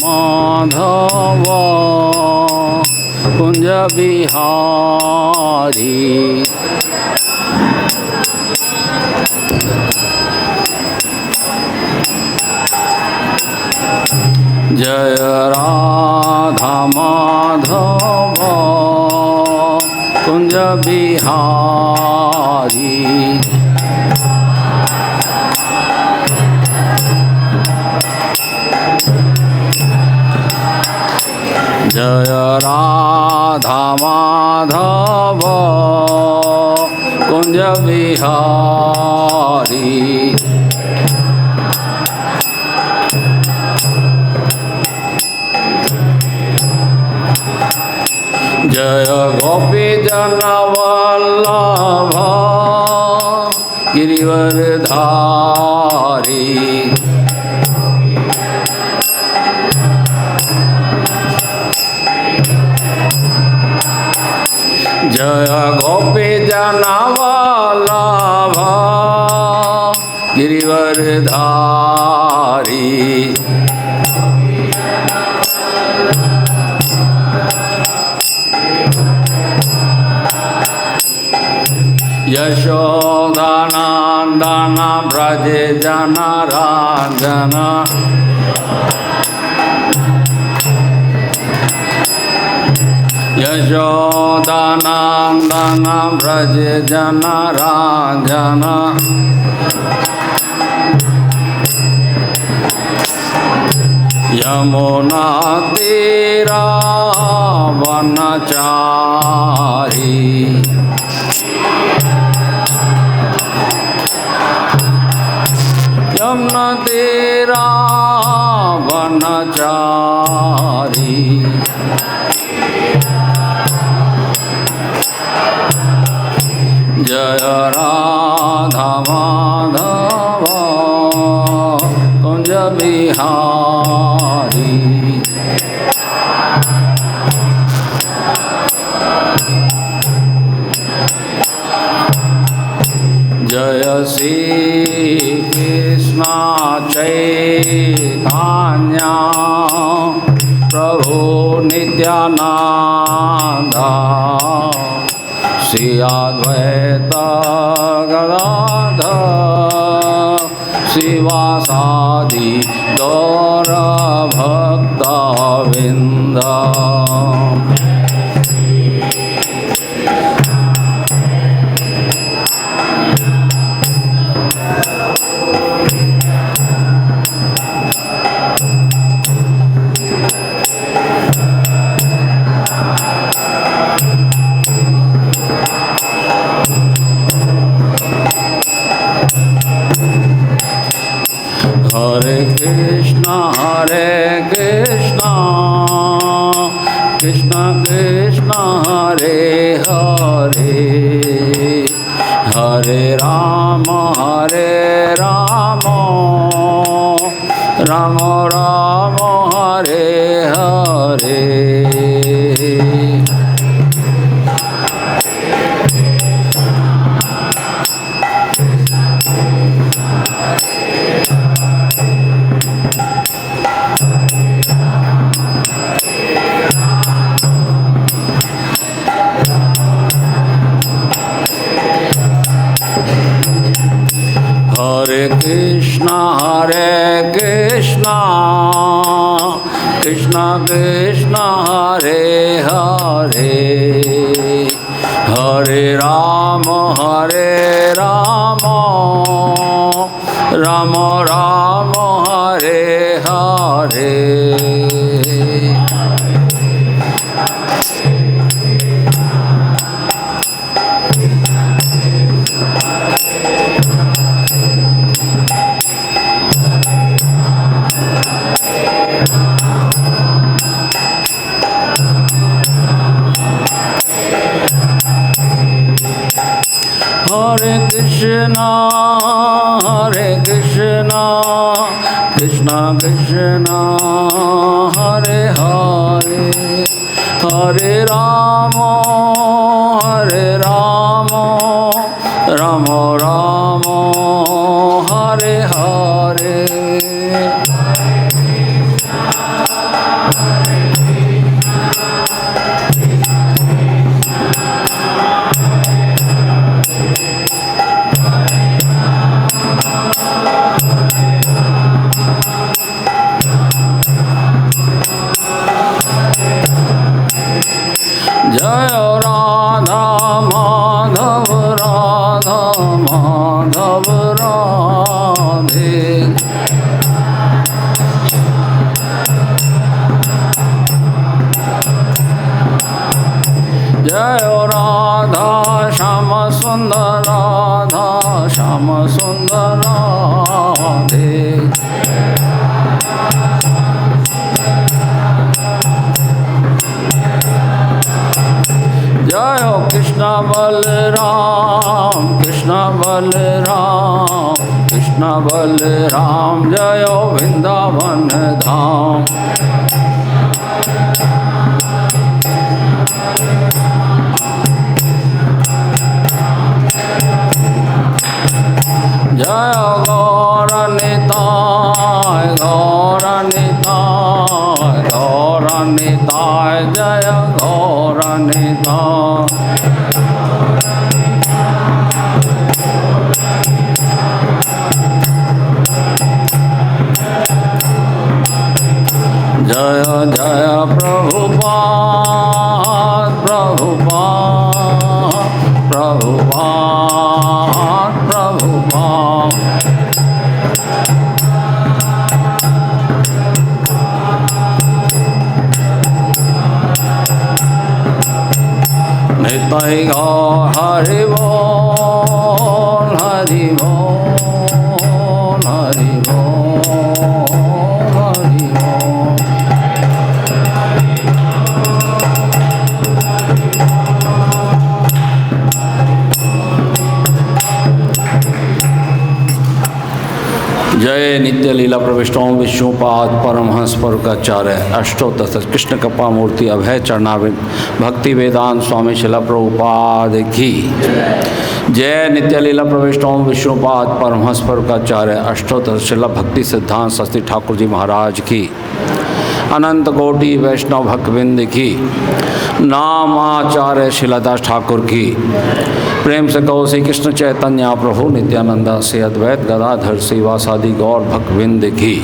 माधव कुंज बिहारी जय राधा माधव कुंज बिहारी जय राधा माधव कुंज बिहारी जय गोपी जन वल्लभ गिरिवरधारी जय गोपी जन वल्लभ गिरिवरधारी यशोदानंदन ब्रज जन राजन यशोदानंदन ब्रज जन राजन यमुना तीरा वनचारी यमुना तीरा वनचारी जय राधा माधव कुंज बिहारी जय श्री कृष्ण चैतन्य प्रभु नित्यानंद श्री अद्वैत गदाधर शिवासादि गौर भक्तवृंद हरे Krishna Krishna Krishna Hare Hare Hare Ram Ram Ram Hare Hare Hare Krishna Krishna Krishna Hare Hare Hare Ram Ram Ram Hare Hare Hare Krishna, Krishna Krishna, Hare Hare, Hare Rama, Rama Rama, Hare Hare. Balram Krishna Balram Krishna Balram जय वृंदावन धाम। जय गौर निताय गौर निताय गौर निताय जय गौर निताय। जय जय प्रभुपाद प्रभुपाद प्रभुपाद प्रभुपाद। निताय गौर हरि बोल हरि बोल हरि बोल हरि बोल। जय नित्य लीला प्रविष्टों विष्णुपाद परमहंस परुकाचार्य अष्टोत्तर कृष्ण कृपा मूर्ति अभय चरणाविंद भक्ति वेदांत स्वामी शिला प्रभुपाद की जय। नित्य लीला प्रविष्टों विष्णुपाद परमहंस परुकाचार्य अष्टोत्तर शिला भक्ति सिद्धांत शास्त्री ठाकुर जी महाराज की अनंत कोटि वैष्णव भक्तवृंद की नामाचार्य शिलादास ठाकुर की प्रेम से कहो श्री कृष्ण चैतन्य प्रभु नित्यानंद से अद्वैत गदाधर श्रीवासादि गौर भक्तवृंद की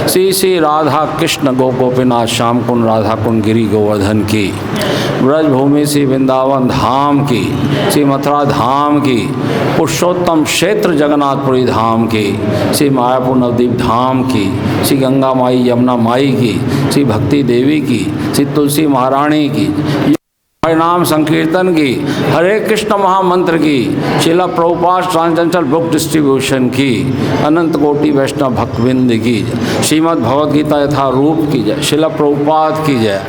श्री श्री राधा कृष्ण गोपिनाथ श्याम कुंड राधा कुंड गिरी गोवर्धन की ब्रजभूमि श्री वृंदावन धाम की श्री मथुरा धाम की पुरुषोत्तम क्षेत्र जगन्नाथपुरी धाम की श्री मायापुर नवदीप धाम की श्री गंगा माई यमुना माई की श्री भक्ति देवी की श्री तुलसी महारानी की नाम संकीर्तन की हरे कृष्ण महामंत्र की शिला प्रभुपाद ट्रांसजेंडर बुक डिस्ट्रीब्यूशन की अनंत कोटि वैष्णव भक्तवृंद की श्रीमद् भगवद गीता यथा रूप की जय शिला प्रभुपाद की जय।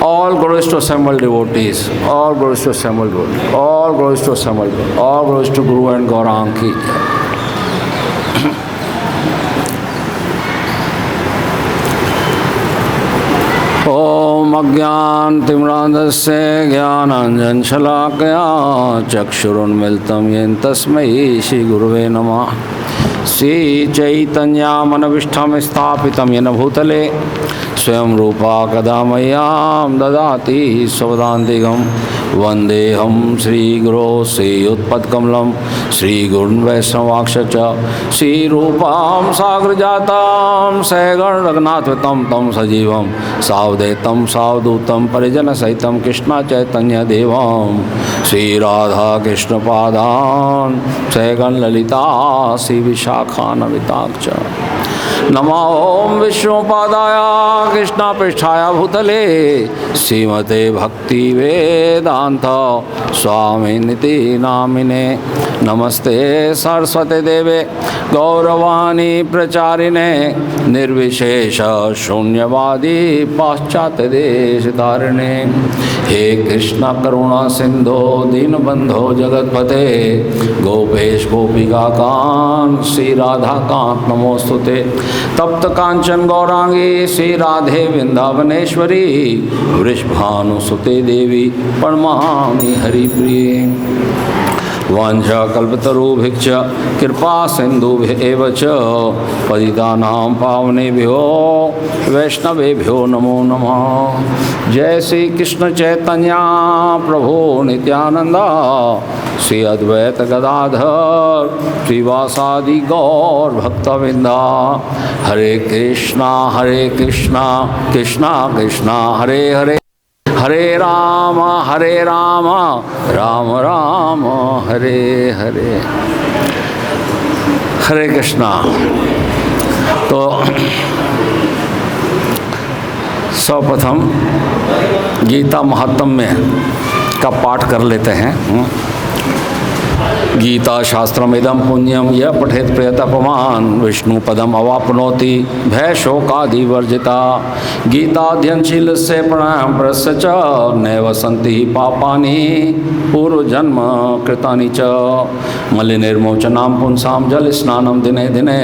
All glories to assembled devotees, all glories to assembled devotees, all glories to assembled devotees, all glories to Guru and Gaurang की जय। ओम अज्ञानतिमिरान्धस्य ज्ञानाञ्जनशलाकया चक्षुरुन्मिलितं येन तस्मै श्रीगुरुवे नमः। श्रीचैतन्यमनविष्ठं स्थापितं येन भूतले स्वयं रूपा कदा मह्यं ददाति स्वपदान्तिकं वन्देऽहं श्रीगुरो श्रीयुत्पत्कमलं श्रीगुरुन् वैष्णवांश्च श्रीरूपां साग्रजातां सहगण रघुनाथं तं सजीवं सावधैतं सावधूतं परिजनसहितं कृष्ण चैतन्य देवं श्रीराधा कृष्णपादान् सहगण ललिता श्री विशाखान्विताश्च। नमो ओम विष्णुपादाय कृष्णपृष्ठाय भूतले श्रीमते भक्ति वेदांत स्वामिनिति नामिने नमस्ते सरस्वती देवे गौरवाणी प्रचारिणे निर्विशेष शून्यवादी पाश्चात्य देश धारिणे। हे कृष्ण करुणा सिंधो दीनबंधो जगतपते गोपेश गोपिका कांत श्री राधा कांत नमोस्तुते। तप्त कांचन गौरांगी श्री राधे वृंदावनेश्वरी वृषभानुसुते देवी प्रणमामि हरिप्रिये। वाञ्छाकल्पतरुभिश्च कृपा सिन्धुभ्येव च पतितानां पावनेभ्यो वैष्णवेभ्यो नमो नमः। जय श्री कृष्ण चैतन्य प्रभु नित्यानंद श्री अद्वैत गदाधर श्रीवासादि गौर भक्तवृंदा। हरे कृष्णा कृष्णा कृष्णा हरे हरे हरे राम राम राम हरे हरे। हरे कृष्णा। तो सर्वप्रथम गीता महात्म्य का पाठ कर लेते हैं। गीता शास्त्रमिदं पुण्यम यह पठेत प्रियतपमान विष्णु पदम अवाप्नोति भय शोकादिवर्जिता। गीताध्ययनशील से प्राणायाम प्रस्य च नैव सन्ति पापानि पूर्व जन्म कृतानि च। मलिनिर्मोचनां पुंसां जल स्नानं दिने दिने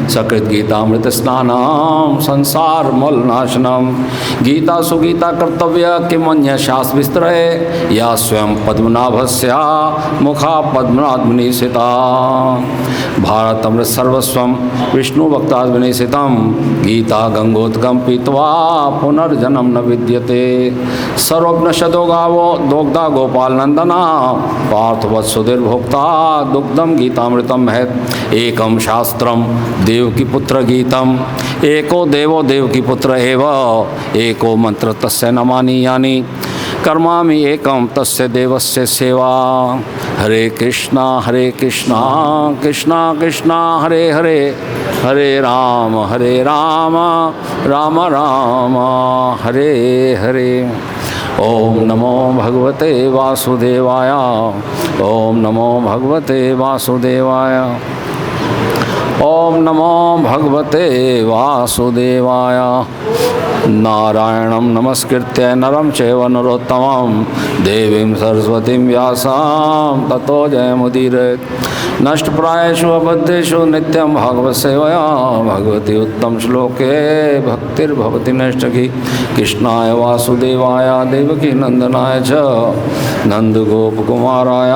सकृत गीतामृत स्नानं संसार मलनाशनम। गीता सुगीता कर्तव्य किमन्य शास्त्र विस्तरे या स्वयं पद्मनाभस्या मुखा पद्मनाभनिषिता। भारतमृत सर्वस्वं विष्णु भक्ताद्विनिषितं गीता गंगोदकं पीत्वा पुनर्जन्म न विद्यते। सर्वज्ञशतो गावो दोग्धा गोपाल नंदना पार्थवत्सुधिर्भोक्ता दुग्धम गीतामृतम महत्। एकम शास्त्रम देवकी पुत्र गीतम एको देवो देवकी पुत्र एव एको मंत्र तस्य नमानि यानि कर्मामि एकम तस्य देवस्य सेवा। हरे कृष्णा कृष्णा कृष्णा हरे हरे हरे राम राम राम हरे हरे। ओम नमो भगवते वासुदेवाय। ओम नमो भगवते वासुदेवाय। ओम नमो भगवते वासुदेवाय। नारायणं नमस्कृत्य नरं चैव नरोत्तमं देवीं सरस्वतीं व्यासां ततो जयमुदीरयेत्। नष्टप्रायेषु अबद्धेषु नित्यं भागवत सेवया भगवती उत्तम श्लोके भक्तिर्भवति नष्टकी। कृष्णाय वासुदेवाय देवकी नंदनाय च नंदगोपकुमाराय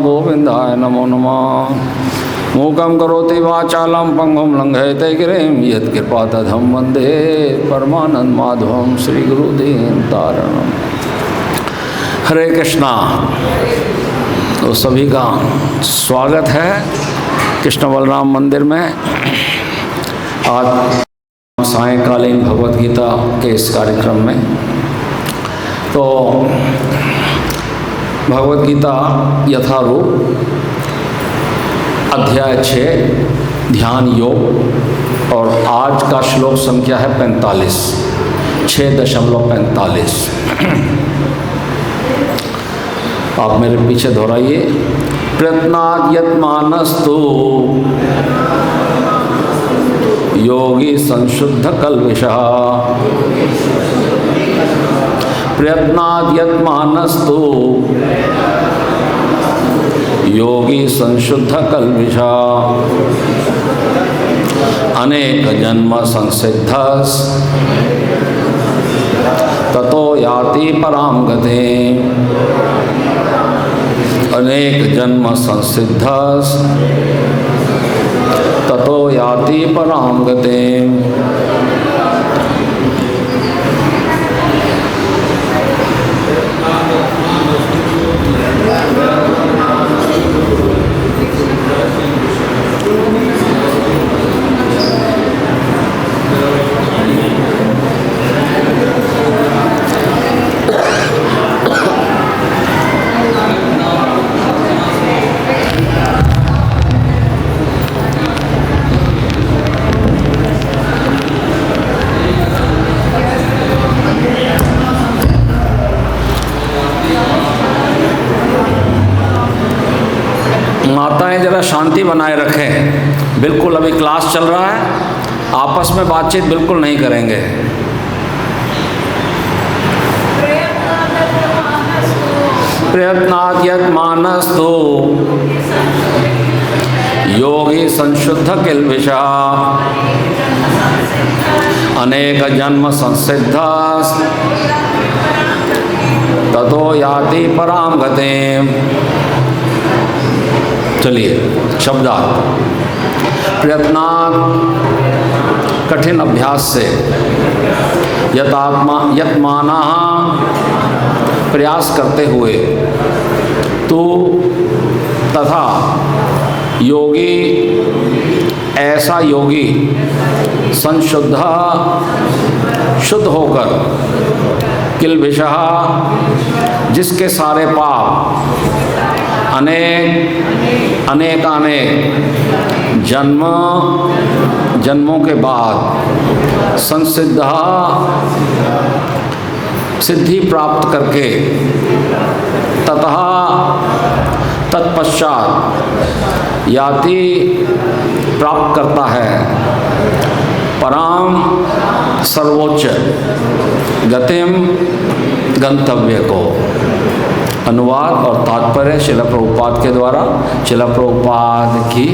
गोविंदाय नमो नमः। मूकं करोति वाचालं पंगुं लंघयते गिरिं यत्कृपातमहं वन्दे परमानंद माधवं श्रीगुरुदीनतारणम्। हरे कृष्णा। तो सभी का स्वागत है कृष्ण बलराम मंदिर में। आज सायंकालीन भगवत गीता के इस कार्यक्रम में तो भगवत गीता यथारूप अध्याय 6 ध्यान योग और आज का श्लोक संख्या है 45 6.45। आप मेरे पीछे दोहराइए। प्रयत्नाद् यत्मानस्तु योगी संशुद्ध कल्विषः। प्रयत्नाद् यत्मानस्तु योगी संशुद्ध कल्विषा। अनेक जन्म संसिद्धस ततो याति परां गतिम्। अनेक जन्म संसिद्धस ततो याति परां गतिम्। माताएं जरा शांति बनाए रखें। बिल्कुल अभी क्लास चल रहा है, आपस में बातचीत बिल्कुल नहीं करेंगे। प्रयत्नाद् यत्मानस्तु योगी संशुद्ध किल्बिषः। अनेक जन्म संसिद्धस ततो याति परां गतिम्। चलिए शब्दार्थ। प्रयत्नात् कठिन अभ्यास से, यत्माना प्रयास करते हुए, तो तथा योगी ऐसा योगी संशुद्ध शुद्ध होकर किल्बिषः जिसके सारे पाप अनेक जन्मों के बाद संसिद्ध सिद्धि प्राप्त करके ततः तत्पश्चात याति प्राप्त करता है पराम सर्वोच्च गतिम गंतव्य को। अनुवाद और तात्पर्य श्रील प्रभुपाद के द्वारा। श्रील प्रभुपाद की।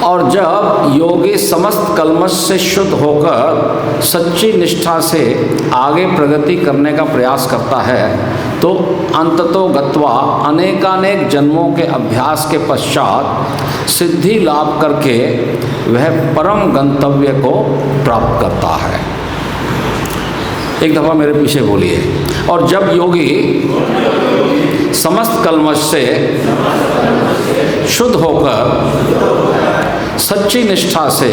और जब योगी समस्त कल्मश से शुद्ध होकर सच्ची निष्ठा से आगे प्रगति करने का प्रयास करता है तो अंततो गत्वा अनेकानेक जन्मों के अभ्यास के पश्चात सिद्धि लाभ करके वह परम गंतव्य को प्राप्त करता है। एक दफ़ा मेरे पीछे बोलिए। और जब योगी समस्त कल्मश से शुद्ध होकर सच्ची निष्ठा से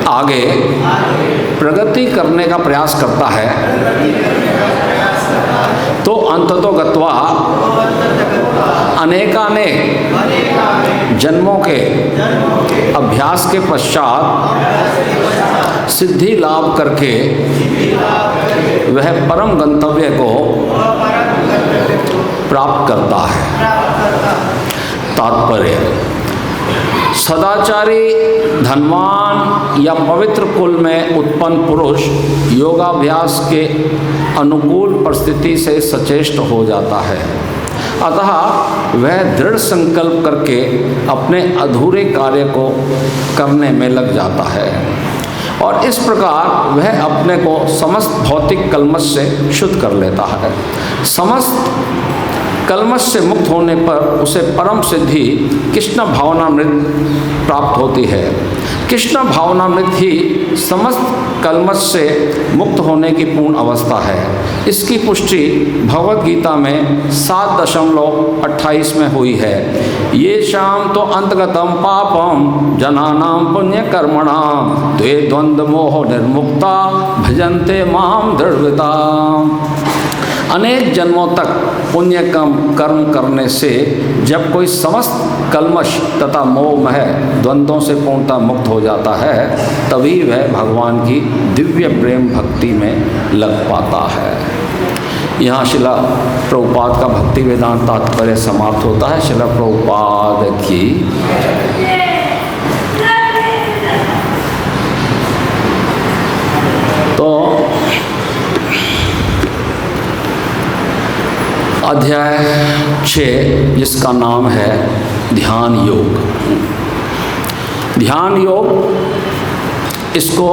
आगे प्रगति करने का प्रयास करता है तो अंततो गत्वा अनेकानेक जन्मों के अभ्यास के पश्चात सिद्धि लाभ करके वह परम गंतव्य को प्राप्त करता है। तात्पर्य: सदाचारी, धनवान या पवित्र कुल में उत्पन्न पुरुष योगाभ्यास के अनुकूल परिस्थिति से सचेष्ट हो जाता है। अतः वह दृढ़ संकल्प करके अपने अधूरे कार्य को करने में लग जाता है और इस प्रकार वह अपने को समस्त भौतिक कल्मश से शुद्ध कर लेता है। समस्त कल्मश से मुक्त होने पर उसे परम सिद्धि कृष्ण भावनामृत प्राप्त होती है। कृष्ण भावनामृत ही समस्त कल्मश से मुक्त होने की पूर्ण अवस्था है। इसकी पुष्टि भगवद गीता में 7.28 में हुई है। ये शाम तो अंतगतम पापम जनानाम पुण्य कर्मणाम द्वे द्वंद्व मोह निर्मुक्ता भजन्ते माम दृढ़ता। अनेक जन्मों तक पुण्य कर्म करने से जब कोई समस्त कल्मश तथा मोह द्वंद्वों से पूर्णतः मुक्त हो जाता है तभी वह भगवान की दिव्य प्रेम भक्ति में लग पाता है। यहाँ शिला प्रभुपाद का भक्ति वेदांत तात्पर्य समाप्त होता है। शिला प्रभुपाद की। तो अध्याय 6 जिसका नाम है ध्यान योग। ध्यान योग इसको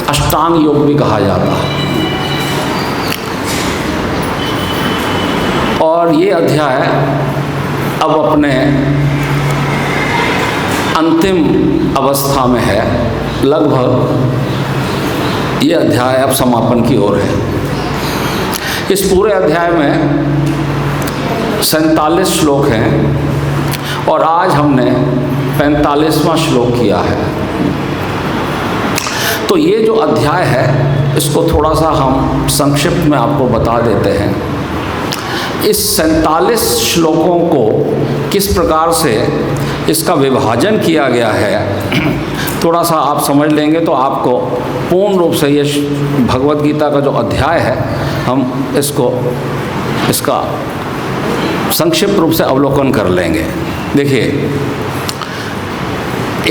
अष्टांग योग भी कहा जाता है। और ये अध्याय अब अपने अंतिम अवस्था में है। लगभग ये अध्याय अब समापन की ओर है। इस पूरे अध्याय में 47 श्लोक हैं और आज हमने 45वां श्लोक किया है। तो ये जो अध्याय है इसको थोड़ा सा हम संक्षिप्त में आपको बता देते हैं। इस 47 श्लोकों को किस प्रकार से इसका विभाजन किया गया है थोड़ा सा आप समझ लेंगे तो आपको पूर्ण रूप से ये भगवद गीता का जो अध्याय है हम इसका संक्षिप्त रूप से अवलोकन कर लेंगे। देखिए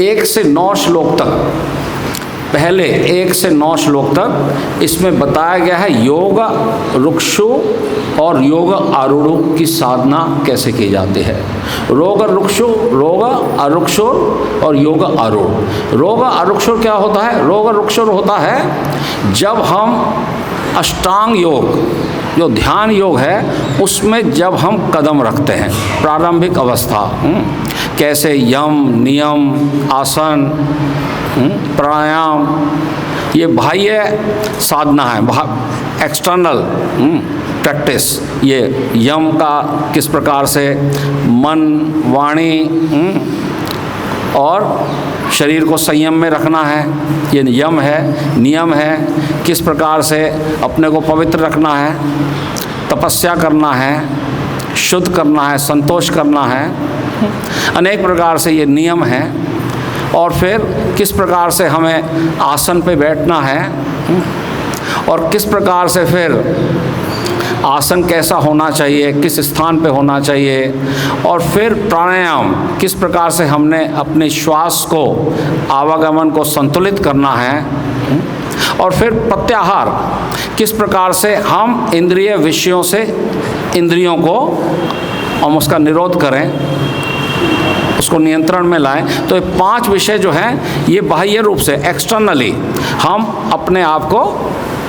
1 से 9 श्लोक तक, पहले 1 से 9 श्लोक तक इसमें बताया गया है योग रुक्षु और योग आरूढ़ की साधना कैसे की जाती है। रोग अरुक्षुर और योग आरूढ़। रोग अरुक्षुर क्या होता है? रोग अरुक्षुर होता है जब हम अष्टांग योग जो ध्यान योग है उसमें जब हम कदम रखते हैं प्रारंभिक अवस्था, कैसे यम नियम आसन प्राणायाम, ये बाह्य साधना है, एक्सटर्नल प्रैक्टिस। ये यम का किस प्रकार से मन वाणी और शरीर को संयम में रखना है, ये यम है। नियम है किस प्रकार से अपने को पवित्र रखना है, तपस्या करना है, शुद्ध करना है, संतोष करना है, अनेक प्रकार से ये नियम है। और फिर किस प्रकार से हमें आसन पे बैठना है और किस प्रकार से फिर आसन कैसा होना चाहिए, किस स्थान पे होना चाहिए, और फिर प्राणायाम किस प्रकार से हमने अपने श्वास को, आवागमन को संतुलित करना है, और फिर प्रत्याहार किस प्रकार से हम इंद्रिय विषयों से इंद्रियों को हम उसका निरोध करें, उसको नियंत्रण में लाएं। तो ये 5 विषय जो हैं ये बाह्य रूप से एक्सटर्नली हम अपने आप को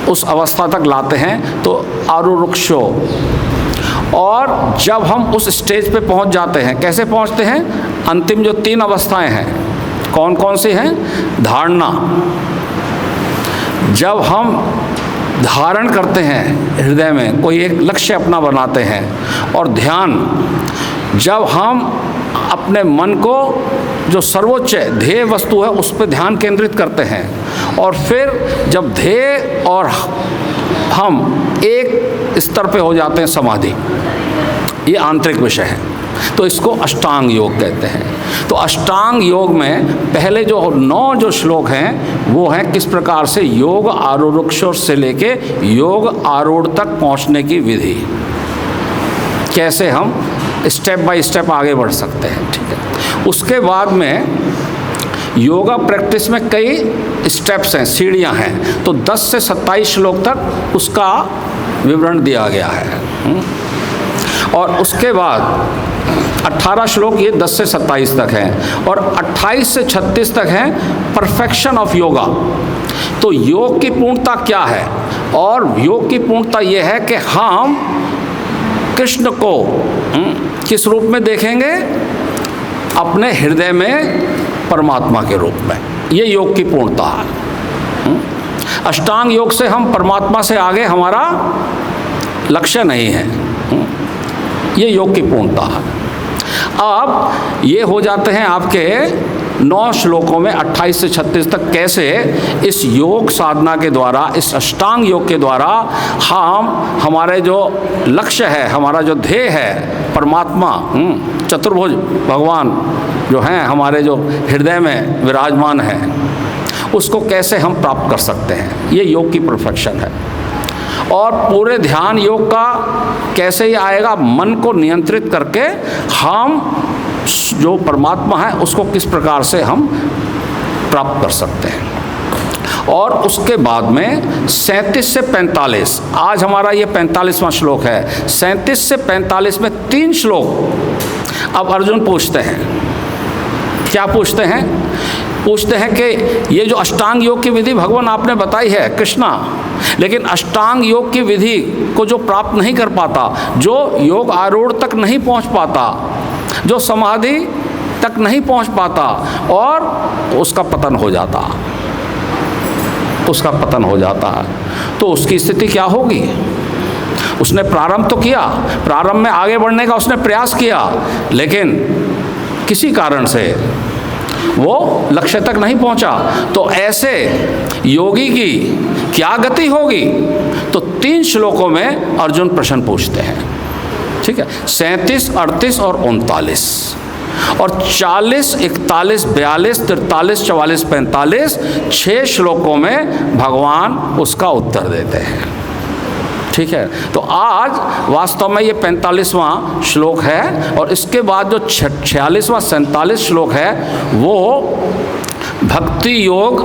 उस अवस्था तक लाते हैं, तो आरुरुक्षो। और जब हम उस स्टेज पे पहुंच जाते हैं, कैसे पहुंचते हैं, अंतिम जो 3 अवस्थाएं हैं कौन कौन सी हैं, धारणा, जब हम धारण करते हैं हृदय में, कोई एक लक्ष्य अपना बनाते हैं, और ध्यान, जब हम अपने मन को जो सर्वोच्च ध्येय वस्तु है उस पर ध्यान केंद्रित करते हैं, और फिर जब ध्येय और हम एक स्तर पे हो जाते हैं, समाधि, ये आंतरिक विषय है। तो इसको अष्टांग योग कहते हैं। तो अष्टांग योग में पहले जो 9 जो श्लोक हैं वो हैं किस प्रकार से योग आरूढ़ से लेके योग आरूढ़ तक पहुंचने की विधि, कैसे हम स्टेप बाय स्टेप आगे बढ़ सकते हैं। ठीक है, उसके बाद में योगा प्रैक्टिस में कई स्टेप्स हैं, सीढ़ियां हैं। तो 10 से 27 श्लोक तक उसका विवरण दिया गया है। और उसके बाद 18 श्लोक ये 10 से 27 तक हैं, और 28 से 36 तक हैं परफेक्शन ऑफ योगा। तो योग की पूर्णता क्या है, और योग की पूर्णता ये है कि हम कृष्ण को किस रूप में देखेंगे, अपने हृदय में परमात्मा के रूप में। ये योग की पूर्णता है। अष्टांग योग से हम परमात्मा से आगे हमारा लक्ष्य नहीं है। ये योग की पूर्णता है। अब ये हो जाते हैं आपके 9 श्लोकों में 28 से 36 तक कैसे इस योग साधना के द्वारा, इस अष्टांग योग के द्वारा हम हमारे जो लक्ष्य है, हमारा जो ध्येय है, परमात्मा, चतुर्भुज भगवान जो हैं हमारे जो हृदय में विराजमान है, उसको कैसे हम प्राप्त कर सकते हैं। ये योग की परफेक्शन है। और पूरे ध्यान योग का कैसे ये आएगा, मन को नियंत्रित करके हम जो परमात्मा है उसको किस प्रकार से हम प्राप्त कर सकते हैं। और उसके बाद में 37 से 45, आज हमारा ये 45वां श्लोक है। 37 से 45 में 3 श्लोक अब अर्जुन पूछते हैं। क्या पूछते हैं? पूछते हैं कि ये जो अष्टांग योग की विधि भगवान आपने बताई है कृष्णा, लेकिन अष्टांग योग की विधि को जो प्राप्त नहीं कर पाता, जो योग आरूढ़ तक नहीं पहुंच पाता, जो समाधि तक नहीं पहुंच पाता, और उसका पतन हो जाता, उसका पतन हो जाता है, तो उसकी स्थिति क्या होगी? उसने प्रारंभ तो किया, प्रारंभ में आगे बढ़ने का उसने प्रयास किया, लेकिन किसी कारण से वो लक्ष्य तक नहीं पहुंचा। तो ऐसे योगी की क्या गति होगी? तो 3 श्लोकों में अर्जुन प्रश्न पूछते हैं। ठीक है, 37, 38 और 39, और 40, 41, 42, 43, 44, 45, 6 श्लोकों में भगवान उसका उत्तर देते हैं। ठीक है, तो आज वास्तव में ये 45वां श्लोक है, और इसके बाद जो 46वां 47 श्लोक है वो भक्ति योग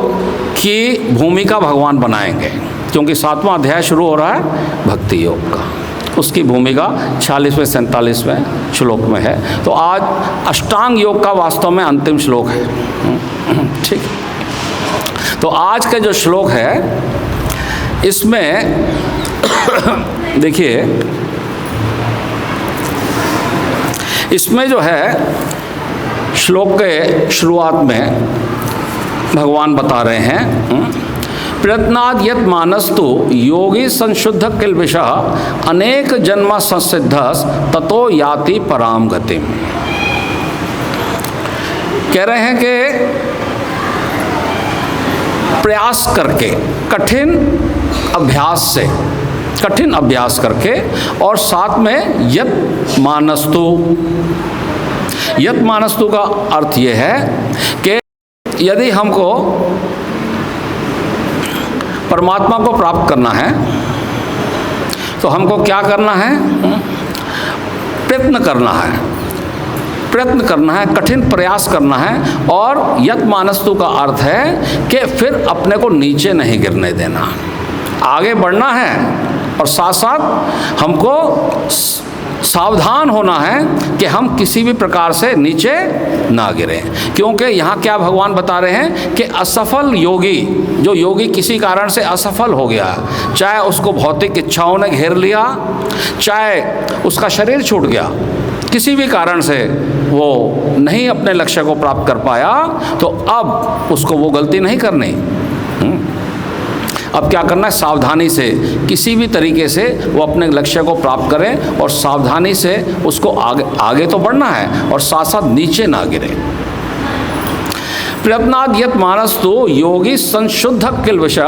की भूमिका भगवान बनाएंगे, क्योंकि 7वां अध्याय शुरू हो रहा है भक्ति योग का, उसकी भूमिका 46वें 47वें श्लोक में है। तो आज अष्टांग योग का वास्तव में अंतिम श्लोक है। ठीक, तो आज का जो श्लोक है इसमें देखिए, इसमें जो है श्लोक के शुरुआत में भगवान बता रहे हैं, प्रयत्नाद यत मानस्तु योगी संशुद्ध किल्बिषः अनेक जन्म संसिद्धस ततो याति पराम गतिम। कह रहे हैं कि प्रयास करके, कठिन अभ्यास से, कठिन अभ्यास करके, और साथ में यत मानस्तु। यत मानस्तु का अर्थ ये है कि यदि हमको परमात्मा को प्राप्त करना है तो हमको क्या करना है? प्रयत्न करना है, प्रयत्न करना है, कठिन प्रयास करना है। और यत्मानस्तु का अर्थ है कि फिर अपने को नीचे नहीं गिरने देना, आगे बढ़ना है। और साथ साथ हमको सावधान होना है कि हम किसी भी प्रकार से नीचे ना गिरें, क्योंकि यहाँ क्या भगवान बता रहे हैं कि असफल योगी, जो योगी किसी कारण से असफल हो गया, चाहे उसको भौतिक इच्छाओं ने घेर लिया, चाहे उसका शरीर छूट गया, किसी भी कारण से वो नहीं अपने लक्ष्य को प्राप्त कर पाया, तो अब उसको वो गलती नहीं करनी। अब क्या करना है? सावधानी से किसी भी तरीके से वो अपने लक्ष्य को प्राप्त करें और सावधानी से उसको आगे तो बढ़ना है और साथ साथ नीचे ना गिरे। प्रयत्नाद यत मानस्तु योगी संशुद्ध किल विषय।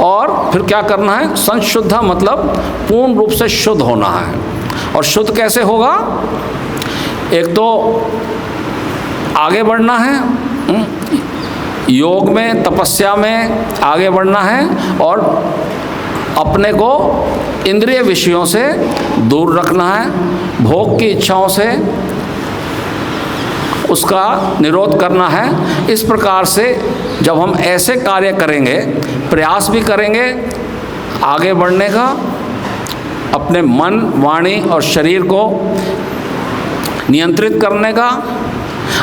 और फिर क्या करना है? संशुद्ध मतलब पूर्ण रूप से शुद्ध होना है। और शुद्ध कैसे होगा? एक तो आगे बढ़ना है, योग में, तपस्या में आगे बढ़ना है, और अपने को इंद्रिय विषयों से दूर रखना है, भोग की इच्छाओं से उसका निरोध करना है। इस प्रकार से जब हम ऐसे कार्य करेंगे, प्रयास भी करेंगे आगे बढ़ने का, अपने मन, वाणी और शरीर को नियंत्रित करने का,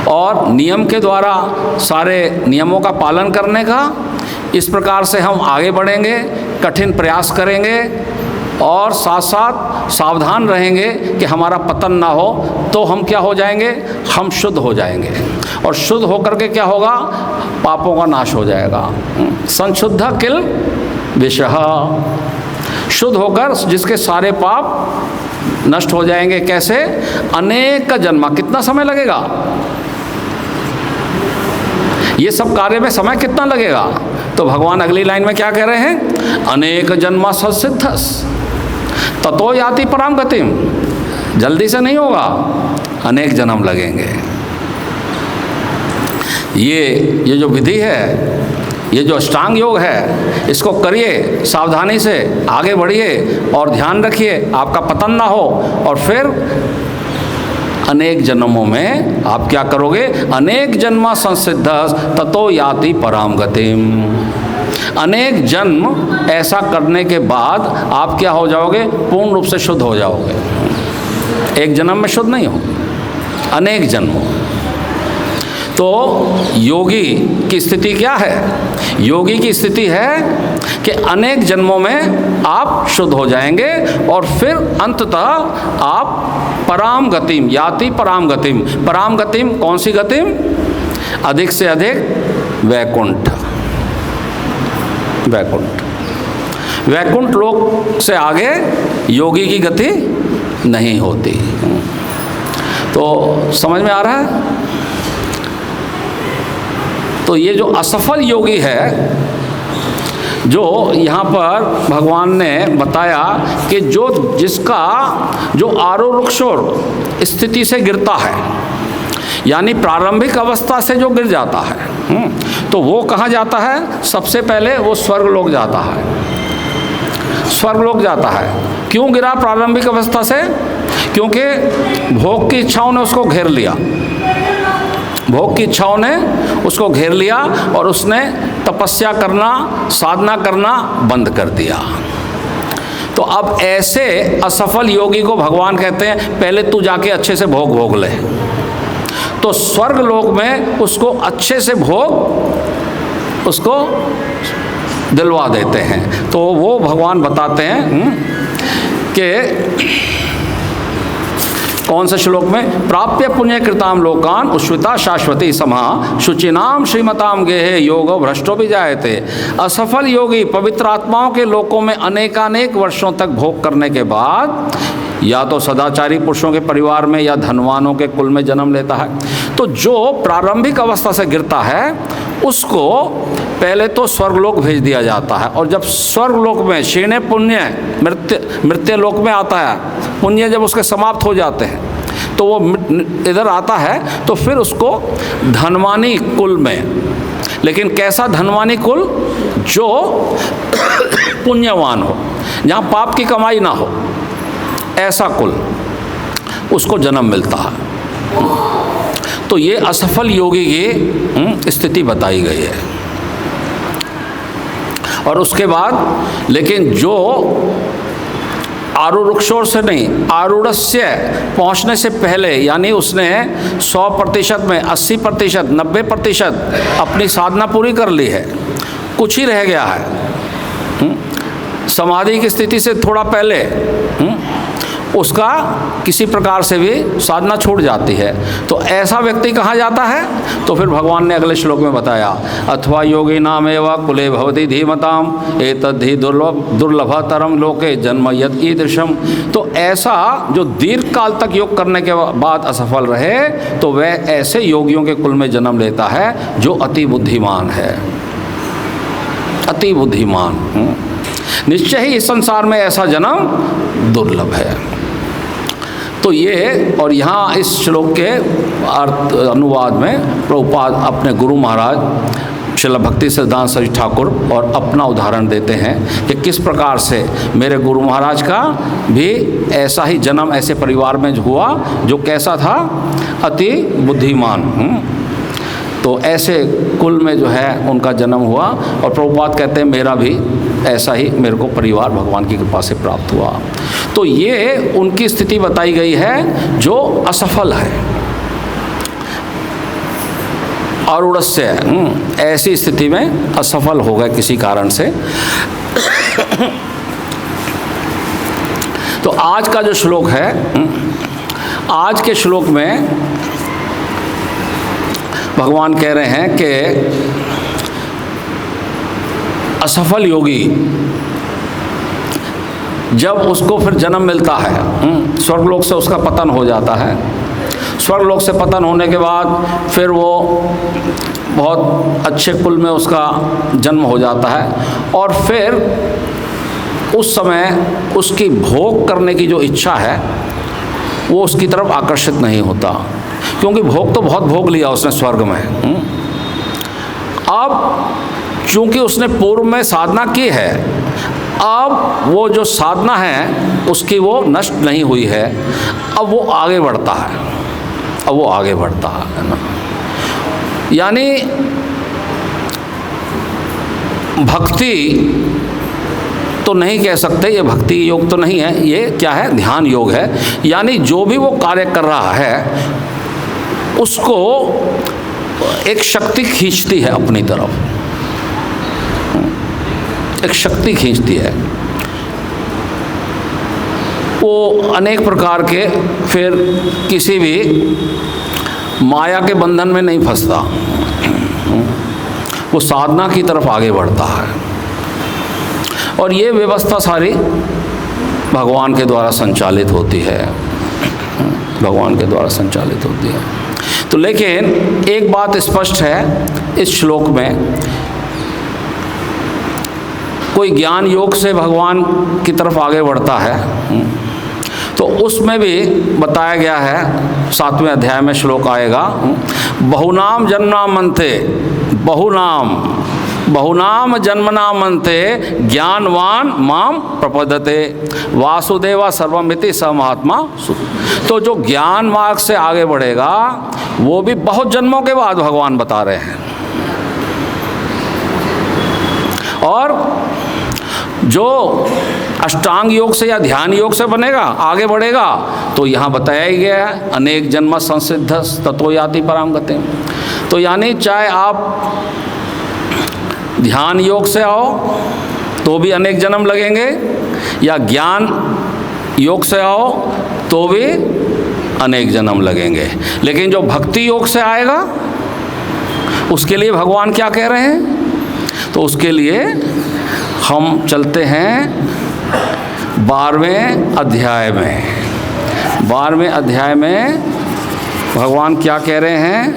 और नियम के द्वारा सारे नियमों का पालन करने का, इस प्रकार से हम आगे बढ़ेंगे, कठिन प्रयास करेंगे और साथ साथ सावधान रहेंगे कि हमारा पतन ना हो, तो हम क्या हो जाएंगे? हम शुद्ध हो जाएंगे। और शुद्ध होकर के क्या होगा? पापों का नाश हो जाएगा। संशुद्ध किल विषः, शुद्ध होकर जिसके सारे पाप नष्ट हो जाएंगे। कैसे? अनेक का जन्मा। कितना समय लगेगा? ये सब कार्य में समय कितना लगेगा? तो भगवान अगली लाइन में क्या कह रहे हैं? अनेक जन्मा संसिद्धस ततो याति पराम गतिम। जल्दी से नहीं होगा, अनेक जन्म लगेंगे। ये जो विधि है, ये जो अष्टांग योग है, इसको करिए, सावधानी से आगे बढ़िए और ध्यान रखिए आपका पतन ना हो। और फिर अनेक जन्मों में आप क्या करोगे? अनेक जन्मा संसिद्ध ततो याति पराम गतिम। अनेक जन्म ऐसा करने के बाद आप क्या हो जाओगे? पूर्ण रूप से शुद्ध हो जाओगे। एक जन्म में शुद्ध नहीं हो, अनेक जन्मों। तो योगी की स्थिति क्या है? योगी की स्थिति है कि अनेक जन्मों में आप शुद्ध हो जाएंगे और फिर अंततः आप पराम गतिम याति पराम गतिम। पराम गतिम कौन सी गतिम? अधिक से अधिक वैकुंठ। वैकुंठ, वैकुंठ लोक से आगे योगी की गति नहीं होती। तो समझ में आ रहा है? तो ये जो असफल योगी है, जो यहाँ पर भगवान ने बताया कि जिसका जो आरोरुक्षोर स्थिति से गिरता है, यानी प्रारंभिक अवस्था से जो गिर जाता है, तो वो कहाँ जाता है? सबसे पहले वो स्वर्गलोक जाता है। स्वर्गलोक जाता है। क्यों गिरा प्रारंभिक अवस्था से? क्योंकि भोग की इच्छाओं ने उसको घेर लिया। भोग की इच्छाओं ने उसको घेर लिया और उसने तपस्या करना, साधना करना बंद कर दिया। तो अब ऐसे असफल योगी को भगवान कहते हैं पहले तू जाके अच्छे से भोग ले। तो स्वर्ग लोक में उसको अच्छे से भोग उसको दिलवा देते हैं। तो वो भगवान बताते हैं कि कौन से श्लोक में? प्राप्य पुण्य कृताम लोकान उश्विता शाश्वती समा शुचिनाम श्रीमताम गेहे योगो भ्रष्टो भी जायते। असफल योगी पवित्र आत्माओं के लोकों में अनेकानेक वर्षों तक भोग करने के बाद या तो सदाचारी पुरुषों के परिवार में या धनवानों के कुल में जन्म लेता है। तो जो प्रारंभिक अवस्था से गिरता है उसको पहले तो स्वर्गलोक भेज दिया जाता है, और जब स्वर्गलोक में क्षीणे पुण्य मृत्यु लोक में आता है, पुण्य जब उसके समाप्त हो जाते हैं तो वो इधर आता है, तो फिर उसको धनवानी कुल में। लेकिन कैसा धनवानी कुल? जो पुण्यवान हो, जहाँ पाप की कमाई ना हो। ऐसा कुल उसको जन्म मिलता है। तो ये असफल योगी की स्थिति बताई गई है। और उसके बाद लेकिन जो आरूढ़ोर से नहीं, आरूढ़स्य पहुँचने से पहले, यानी उसने 100% में 80%, 90% अपनी साधना पूरी कर ली है, कुछ ही रह गया है, समाधि की स्थिति से थोड़ा पहले उसका किसी प्रकार से भी साधना छूट जाती है, तो ऐसा व्यक्ति कहाँ जाता है? तो फिर भगवान ने अगले श्लोक में बताया, अथवा योगी नाम एवं कुले भवति धीमताम एतद्धि दुर्लभतरम लोके जन्म यद ईदृशम। तो ऐसा जो दीर्घ काल तक योग करने के बाद असफल रहे, तो वह ऐसे योगियों के कुल में जन्म लेता है जो अति बुद्धिमान है, अति बुद्धिमान। निश्चय ही इस संसार में ऐसा जन्म दुर्लभ है। तो ये, और यहाँ इस श्लोक के अर्थ अनुवाद में प्रभुपाद अपने गुरु महाराज श्रील भक्ति सिद्धांत सरस्वती ठाकुर और अपना उदाहरण देते हैं कि किस प्रकार से मेरे गुरु महाराज का भी ऐसा ही जन्म ऐसे परिवार में हुआ जो कैसा था? अति बुद्धिमान। तो ऐसे कुल में जो है उनका जन्म हुआ, और प्रभुपाद कहते हैं मेरा भी ऐसा ही मेरे को परिवार भगवान की कृपा से प्राप्त हुआ। तो ये उनकी स्थिति बताई गई है जो असफल है, आरूढ़स्य ऐसी स्थिति में असफल हो गए किसी कारण से। तो आज का जो श्लोक है, आज के श्लोक में भगवान कह रहे हैं कि असफल योगी जब उसको फिर जन्म मिलता है, स्वर्गलोक से उसका पतन हो जाता है। स्वर्गलोक से पतन होने के बाद फिर वो बहुत अच्छे कुल में उसका जन्म हो जाता है, और फिर उस समय उसकी भोग करने की जो इच्छा है वो उसकी तरफ आकर्षित नहीं होता, क्योंकि भोग तो बहुत भोग लिया उसने स्वर्ग में। अब चूंकि उसने पूर्व में साधना की है, अब वो जो साधना है उसकी वो नष्ट नहीं हुई है, अब वो आगे बढ़ता है, अब वो आगे बढ़ता है ना। यानी भक्ति तो नहीं कह सकते, ये भक्ति योग तो नहीं है, ये क्या है? ध्यान योग है। यानी जो भी वो कार्य कर रहा है उसको एक शक्ति खींचती है अपनी तरफ, एक शक्ति खींचती है। वो अनेक प्रकार के फिर किसी भी माया के बंधन में नहीं फंसता, वो साधना की तरफ आगे बढ़ता है। और ये व्यवस्था सारी भगवान के द्वारा संचालित होती है, भगवान के द्वारा संचालित होती है। तो लेकिन एक बात स्पष्ट है इस श्लोक में, कोई ज्ञान योग से भगवान की तरफ आगे बढ़ता है तो उसमें भी बताया गया है, 7वें अध्याय में श्लोक आएगा, बहुनाम जन्मनामन्ते, बहुनाम जन्मनामन्ते ज्ञानवान माम प्रपद्यते वासुदेवा सर्वमिति स महात्मा। तो जो ज्ञान मार्ग से आगे बढ़ेगा वो भी बहुत जन्मों के बाद भगवान बता रहे हैं, और जो अष्टांग योग से या ध्यान योग से बनेगा, आगे बढ़ेगा, तो यहाँ बताया ही गया है, अनेक जन्म संसिद्ध ततो याति पराम गतिम। तो यानी चाहे आप ध्यान योग से आओ तो भी अनेक जन्म लगेंगे, या ज्ञान योग से आओ तो भी अनेक जन्म लगेंगे। लेकिन जो भक्ति योग से आएगा उसके लिए भगवान क्या कह रहे हैं? तो उसके लिए हम चलते हैं 12वें अध्याय में। 12वें अध्याय में भगवान क्या कह रहे हैं?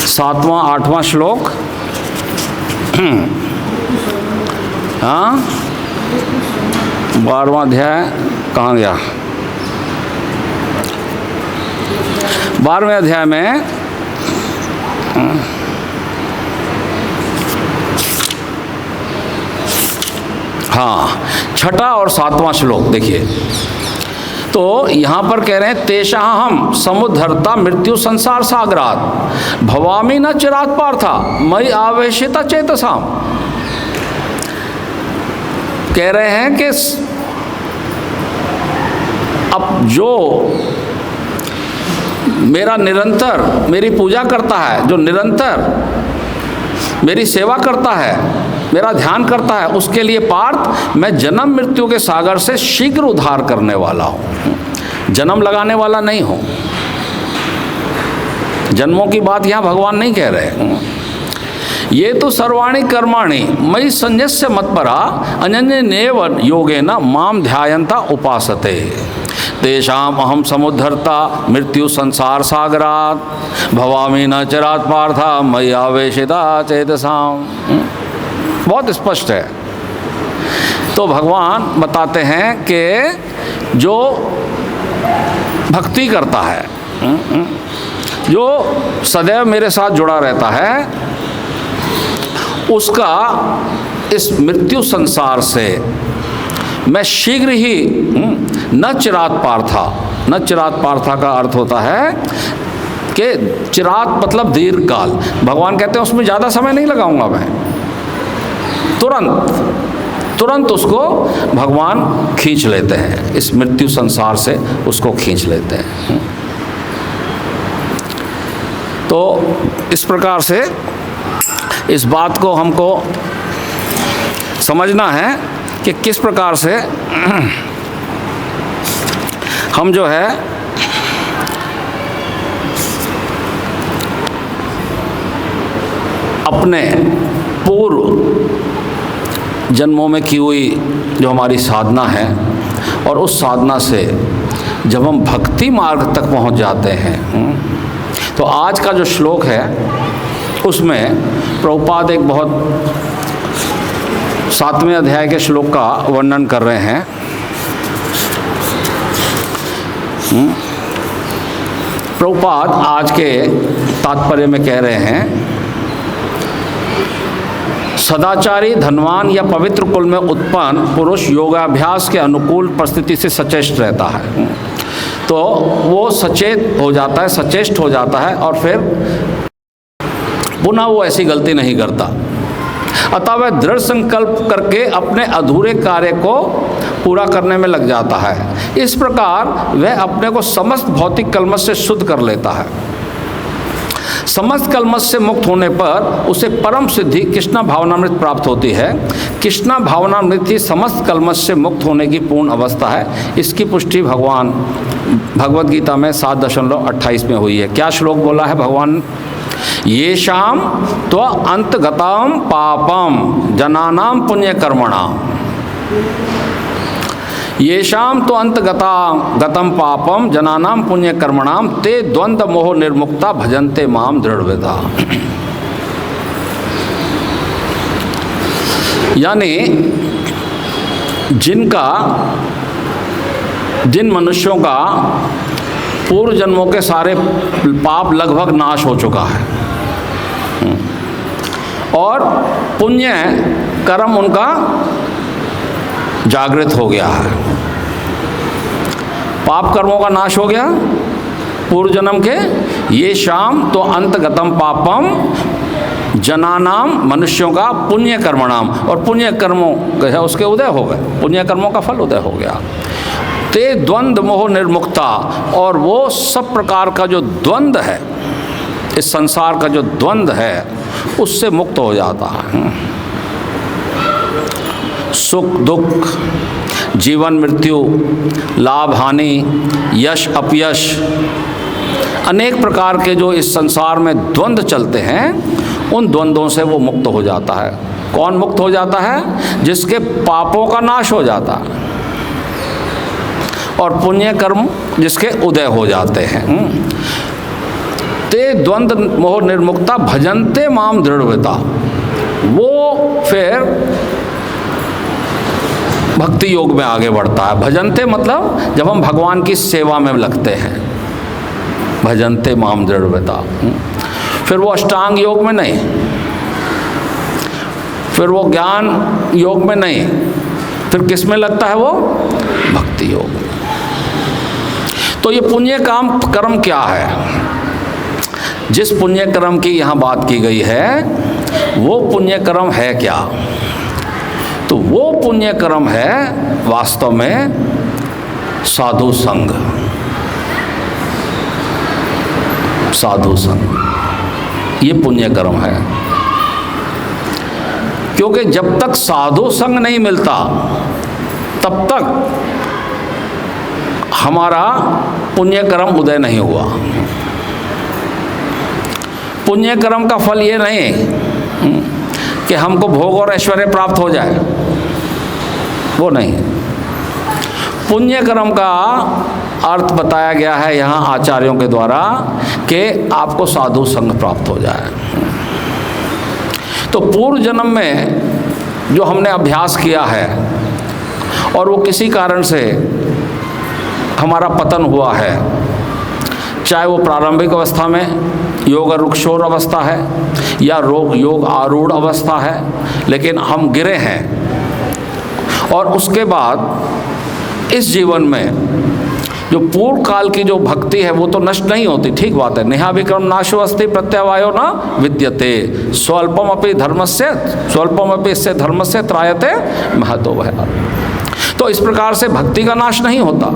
7वां 8वां श्लोक। हाँ, 12वां अध्याय कहाँ गया? 12वें अध्याय में हाँ, छठा और सातवां श्लोक देखिए। तो यहाँ पर कह रहे हैं तेषाहम समुद्धरता मृत्यु संसार सागरात भवामी न चिरात पार्था मयि आवेशिता चेतसाम। कह रहे हैं कि अब जो मेरा निरंतर मेरी पूजा करता है, जो निरंतर मेरी सेवा करता है, मेरा ध्यान करता है, उसके लिए पार्थ मैं जन्म मृत्यु के सागर से शीघ्र उद्धार करने वाला हूँ, जन्म लगाने वाला नहीं हूँ। जन्मों की बात यहाँ भगवान नहीं कह रहे। ये तो सर्वाणि कर्माणि मयि संन्यस्य मत्परा अनन्येनैव योगेन माम ध्यायन्ता उपासते तेषाम अहम समुद्धरता मृत्यु संसार सागरात भवामी न चिरात पार्था मयि आवेशिता चेतसाम। बहुत स्पष्ट है। तो भगवान बताते हैं कि जो भक्ति करता है, जो सदैव मेरे साथ जुड़ा रहता है, उसका इस मृत्यु संसार से मैं शीघ्र ही न चिरात पार्था। न चिरात पार्था का अर्थ होता है कि चिरात मतलब दीर्घ काल। भगवान कहते हैं उसमें ज़्यादा समय नहीं लगाऊंगा मैं, तुरंत उसको भगवान खींच लेते हैं, इस मृत्यु संसार से उसको खींच लेते हैं। तो इस प्रकार से इस बात को हमको समझना है कि किस प्रकार से हम जो है अपने पूर्व जन्मों में की हुई जो हमारी साधना है, और उस साधना से जब हम भक्ति मार्ग तक पहुंच जाते हैं, तो आज का जो श्लोक है उसमें प्रभुपाद एक बहुत 7वें अध्याय के श्लोक का वर्णन कर रहे हैं। प्रभुपाद आज के तात्पर्य में कह रहे हैं सदाचारी धनवान या पवित्र कुल में उत्पन्न पुरुष योगाभ्यास के अनुकूल परिस्थिति से सचेष्ट रहता है। तो वो सचेत हो जाता है, सचेष्ट हो जाता है, और फिर पुनः वो ऐसी गलती नहीं करता। अतः वह दृढ़ संकल्प करके अपने अधूरे कार्य को पूरा करने में लग जाता है। इस प्रकार वह अपने को समस्त भौतिक कलमश से शुद्ध कर लेता है। समस्त कलमश से मुक्त होने पर उसे परम सिद्धि कृष्णा भावनामृत प्राप्त होती है। कृष्णा भावनामृत ही समस्त कलमश से मुक्त होने की पूर्ण अवस्था है। इसकी पुष्टि भगवान भगवद गीता में 7.28 में हुई है। क्या श्लोक बोला है भगवान? येषाम तो अंतगताम पापम जनानाम पुण्य कर्मणाम, येषाम तो अंतगतम पापम जनानाम पुण्य कर्मणाम ते द्वंद्व मोह निर्मुक्ता भजन्ते माम दृढ़व्रता। यानी जिन मनुष्यों का पूर्व जन्मों के सारे पाप लगभग नाश हो चुका है और पुण्य कर्म उनका जागृत हो गया है, पाप कर्मों का नाश हो गया पूर्व जन्म के, ये शाम तो अंतगतम पापम जनानाम मनुष्यों का पुण्य कर्मणाम, और पुण्य कर्मों है उसके उदय हो गए, पुण्य कर्मों का फल उदय हो गया। ते द्वंद्व मोह निर्मुक्ता, और वो सब प्रकार का जो द्वंद्व है, इस संसार का जो द्वंद्व है उससे मुक्त हो जाता है। सुख दुख, जीवन मृत्यु, लाभ हानि, यश अपयश, अनेक प्रकार के जो इस संसार में द्वंद्व चलते हैं, उन द्वंद्वों से वो मुक्त हो जाता है। कौन मुक्त हो जाता है? जिसके पापों का नाश हो जाता है और पुण्य कर्म जिसके उदय हो जाते हैं। ते द्वंद्व मोह निर्मुक्ता भजन्ते माम दृढ़व्रता, वो फिर भक्ति योग में आगे बढ़ता है। भजन्ते मतलब जब हम भगवान की सेवा में लगते हैं, भजन्ते माम दृढ़व्रता। फिर वो अष्टांग योग में नहीं, फिर वो ज्ञान योग में नहीं, फिर किस में लगता है वो? भक्ति योग। तो ये पुण्य काम कर्म क्या है? जिस पुण्य कर्म की यहाँ बात की गई है वो पुण्य कर्म है क्या? तो वो पुण्य कर्म है वास्तव में साधु संग। साधु संग ये पुण्य कर्म है, क्योंकि जब तक साधु संग नहीं मिलता तब तक हमारा पुण्य कर्म उदय नहीं हुआ। पुण्य कर्म का फल ये नहीं कि हमको भोग और ऐश्वर्य प्राप्त हो जाए, वो नहीं। पुण्य कर्म का अर्थ बताया गया है यहाँ आचार्यों के द्वारा कि आपको साधु संग प्राप्त हो जाए। तो पूर्व जन्म में जो हमने अभ्यास किया है और वो किसी कारण से हमारा पतन हुआ है, चाहे वो प्रारंभिक अवस्था में योग रुक्षोर अवस्था है या योग आरूढ़ अवस्था है, लेकिन हम गिरे हैं और उसके बाद इस जीवन में जो पूर्व काल की जो भक्ति है वो तो नष्ट नहीं होती, ठीक बात है। नेहा विक्रम नाशो अस्ति प्रत्यवायो न विद्यते स्वल्पम अपि इससे धर्मस्य त्रायते महतो भय। तो इस प्रकार से भक्ति का नाश नहीं होता,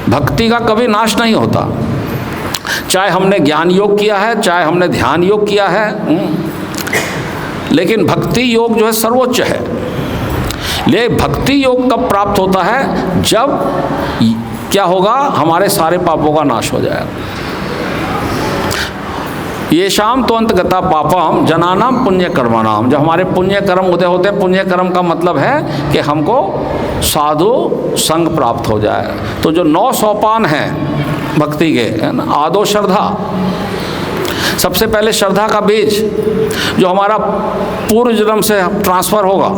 भक्ति का कभी नाश नहीं होता, चाहे हमने ज्ञान योग किया है, चाहे हमने ध्यान योग किया है, लेकिन भक्ति योग जो है सर्वोच्च है। ले भक्ति योग कब प्राप्त होता है? जब क्या होगा? हमारे सारे पापों का नाश हो जाएगा। ये शाम तो अंतगता पापम जनानाम पुण्य कर्माणाम। जब हमारे पुण्य कर्म उदय होते हैं, पुण्य कर्म का मतलब है कि हमको साधु संग प्राप्त हो जाए। तो जो 9 सोपान हैं भक्ति के, है ना, आदो श्रद्धा, सबसे पहले श्रद्धा का बीज जो हमारा पूर्व जन्म से ट्रांसफर होगा,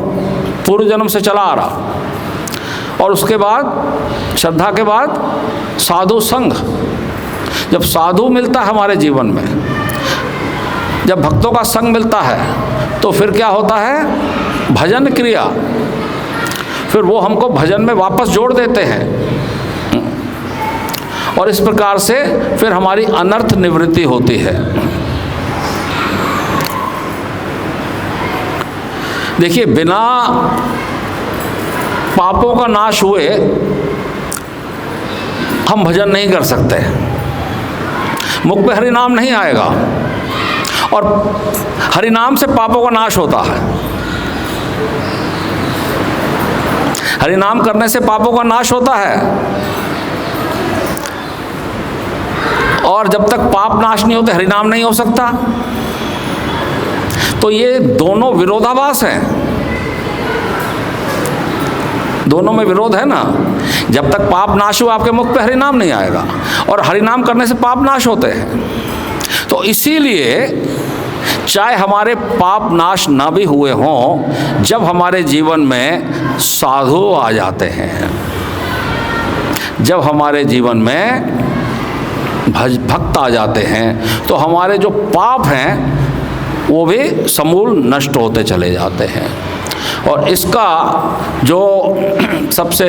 पूर्व जन्म से चला आ रहा, और उसके बाद श्रद्धा के बाद साधु संग। जब साधु मिलता है हमारे जीवन में, जब भक्तों का संग मिलता है, तो फिर क्या होता है? भजन क्रिया, फिर वो हमको भजन में वापस जोड़ देते हैं और इस प्रकार से फिर हमारी अनर्थ निवृत्ति होती है। देखिए, बिना पापों का नाश हुए हम भजन नहीं कर सकते, मुख पे हरि नाम नहीं आएगा, और हरि नाम से पापों का नाश होता है। हरि नाम करने से पापों का नाश होता है, और जब तक पाप नाश नहीं होते हरि नाम नहीं हो सकता। तो ये दोनों विरोधाभास हैं, दोनों में विरोध है ना। जब तक पाप नाश हो आपके मुख पे हरि नाम नहीं आएगा, और हरि नाम करने से पाप नाश होते हैं। तो इसीलिए चाहे हमारे पाप नाश ना भी हुए हों, जब हमारे जीवन में साधु आ जाते हैं, जब हमारे जीवन में भक्त आ जाते हैं, तो हमारे जो पाप हैं वो भी समूल नष्ट होते चले जाते हैं। और इसका जो सबसे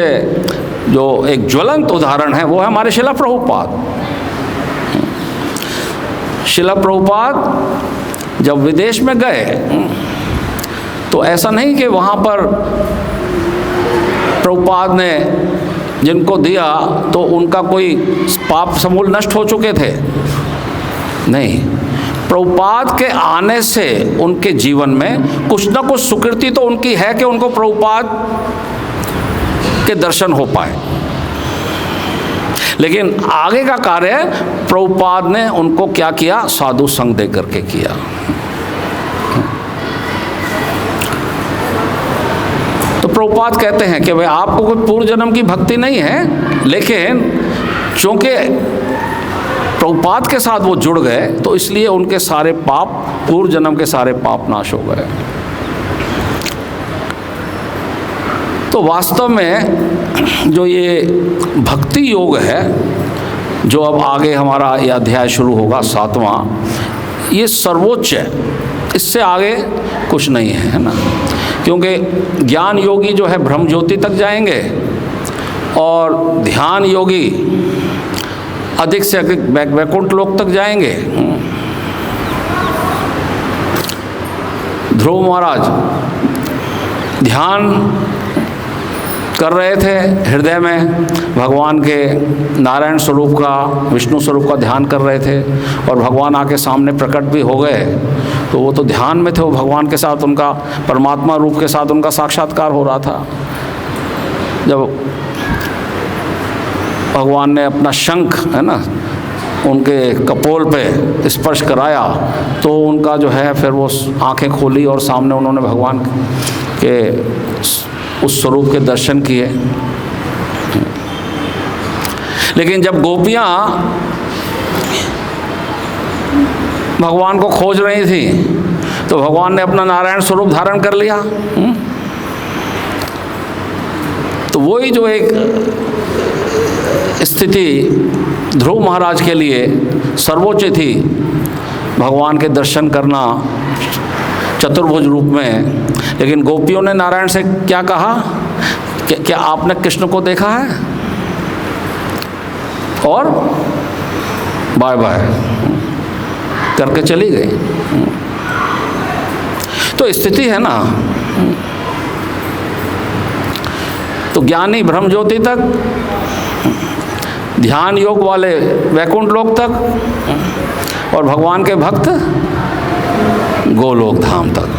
जो एक ज्वलंत उदाहरण है वो है हमारे शिला प्रभुपाद। शिला प्रभुपाद जब विदेश में गए, तो ऐसा नहीं कि वहाँ पर प्रभुपाद ने जिनको दिया तो उनका कोई पाप समूल नष्ट हो चुके थे, नहीं। प्रभुपाद के आने से उनके जीवन में कुछ ना कुछ सुकृति तो उनकी है कि उनको प्रभुपाद के दर्शन हो पाए, लेकिन आगे का कार्य प्रभुपाद ने उनको क्या किया? साधु संग दे करके किया। तो प्रभुपाद कहते हैं कि भाई आपको कोई पूर्व जन्म की भक्ति नहीं है, लेकिन चूंकि प्रभुपाद के साथ वो जुड़ गए तो इसलिए उनके सारे पाप, पूर्व जन्म के सारे पाप नाश हो गए। तो वास्तव में जो ये भक्ति योग है, जो अब आगे हमारा ये अध्याय शुरू होगा 7वां, ये सर्वोच्च है, इससे आगे कुछ नहीं है, है ना। क्योंकि ज्ञान योगी जो है ब्रह्म ज्योति तक जाएंगे और ध्यान योगी अधिक से अधिक वैकुंठ लोक तक जाएंगे। ध्रुव महाराज ध्यान कर रहे थे, हृदय में भगवान के नारायण स्वरूप का, विष्णु स्वरूप का ध्यान कर रहे थे और भगवान आके सामने प्रकट भी हो गए। तो वो तो ध्यान में थे, वो भगवान के साथ, उनका परमात्मा रूप के साथ उनका साक्षात्कार हो रहा था। जब भगवान ने अपना शंख है ना उनके कपोल पे स्पर्श कराया तो उनका जो है फिर वो आंखें खोली और सामने उन्होंने भगवान के उस स्वरूप के दर्शन किए। लेकिन जब गोपियां भगवान को खोज रही थी तो भगवान ने अपना नारायण स्वरूप धारण कर लिया। तो वही जो एक स्थिति ध्रुव महाराज के लिए सर्वोच्च थी, भगवान के दर्शन करना चतुर्भुज रूप में। लेकिन गोपियों ने नारायण से क्या कहा कि क्या आपने कृष्ण को देखा है, और बाय बाय करके चली गई। तो स्थिति है ना, तो ज्ञानी ब्रह्म ज्योति तक, ध्यान योग वाले वैकुंठ लोक तक और भगवान के भक्त गोलोक धाम तक।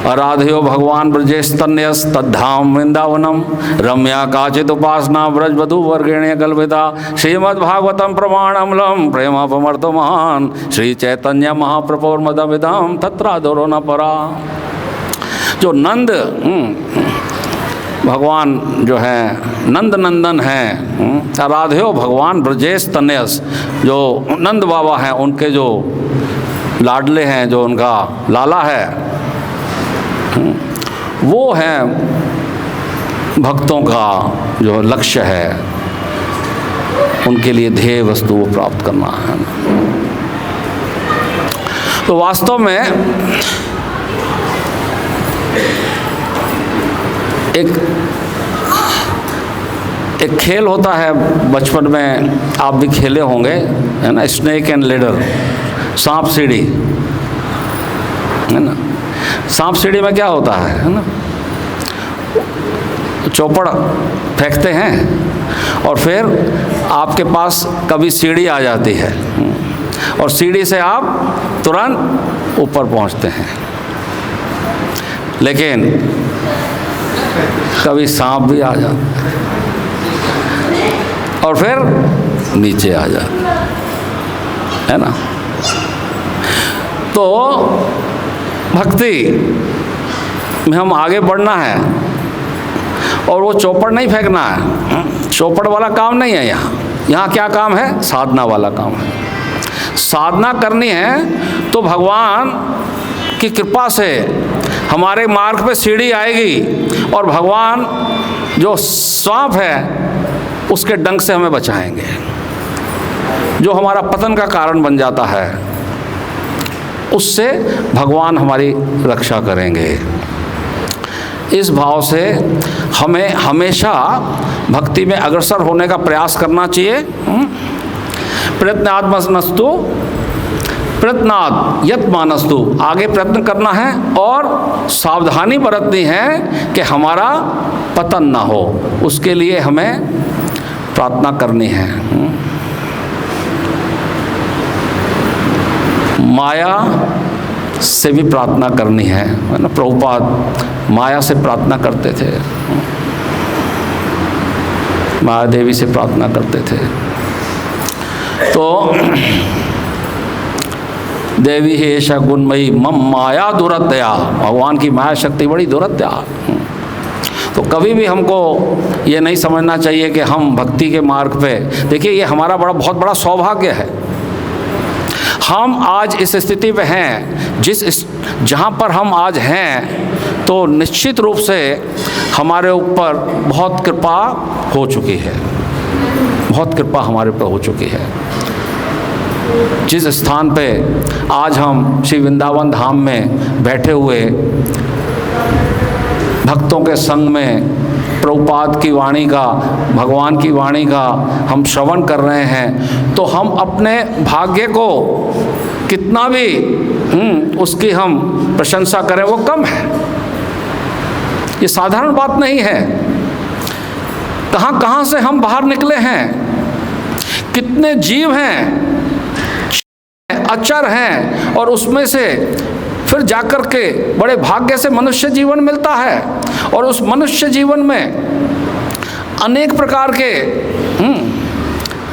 आराध्यो भगवान ब्रजेस्तन्यस तद्धाम वृंदावनम रम्या काचित उपासना ब्रजवधु वर्गेण्य कल्पिता श्रीमद्भागवतम प्रमाणमलम प्रेमापमर्तमान श्री चैतन्य महाप्रभुर्मदविदाम तत्रादरो न परा। जो नंद भगवान जो है नंद नंदन हैं, आराध्यो भगवान ब्रजेश तनयस, जो नंद बाबा हैं उनके जो लाडले हैं, जो उनका लाला है, वो है भक्तों का जो लक्ष्य है, उनके लिए ध्येय वस्तु वो प्राप्त करना है। तो वास्तव में एक खेल होता है, बचपन में आप भी खेले होंगे, है ना, स्नेक एंड लेडर, सांप सीढ़ी, है ना। सांप सीढ़ी में क्या होता है ना, चौपड़ फेंकते हैं और फिर आपके पास कभी सीढ़ी आ जाती है और सीढ़ी से आप तुरंत ऊपर पहुंचते हैं। लेकिन कभी सांप भी आ जाता और फिर नीचे आ जाता है ना। तो भक्ति में हम आगे बढ़ना है और वो चौपड़ नहीं फेंकना है, चौपड़ वाला काम नहीं है यहाँ क्या काम है, साधना वाला काम है। साधना करनी है तो भगवान की कृपा से हमारे मार्ग पे सीढ़ी आएगी और भगवान जो सांप है उसके डंक से हमें बचाएंगे, जो हमारा पतन का कारण बन जाता है उससे भगवान हमारी रक्षा करेंगे। इस भाव से हमें हमेशा भक्ति में अग्रसर होने का प्रयास करना चाहिए। प्रयत्नात्मस्तु प्रयत्नात् यत् मानस्तु, आगे प्रयत्न करना है और सावधानी बरतनी है कि हमारा पतन ना हो, उसके लिए हमें प्रार्थना करनी है। माया से भी प्रार्थना करनी है ना। प्रभुपाद माया से प्रार्थना करते थे, माया देवी से प्रार्थना करते थे। तो देवी है ऐसा गुणमयी मम माया दुरत्या, भगवान की माया शक्ति बड़ी दुरत्या। तो कभी भी हमको ये नहीं समझना चाहिए कि हम भक्ति के मार्ग पे, देखिए ये हमारा बहुत बड़ा सौभाग्य है। हम आज इस स्थिति पे हैं जहाँ पर हम आज हैं, तो निश्चित रूप से हमारे ऊपर बहुत कृपा हो चुकी है, बहुत कृपा हमारे ऊपर हो चुकी है। जिस स्थान पे आज हम श्री वृंदावन धाम में बैठे हुए भक्तों के संग में प्रभुपाद की वाणी का, भगवान की वाणी का हम श्रवण कर रहे हैं, तो हम अपने भाग्य को कितना भी उसकी हम प्रशंसा करें वो कम है। ये साधारण बात नहीं है। कहाँ कहाँ से हम बाहर निकले हैं, कितने जीव हैं, अचर हैं, और उसमें से फिर जाकर के बड़े भाग्य से मनुष्य जीवन मिलता है। और उस मनुष्य जीवन में अनेक प्रकार के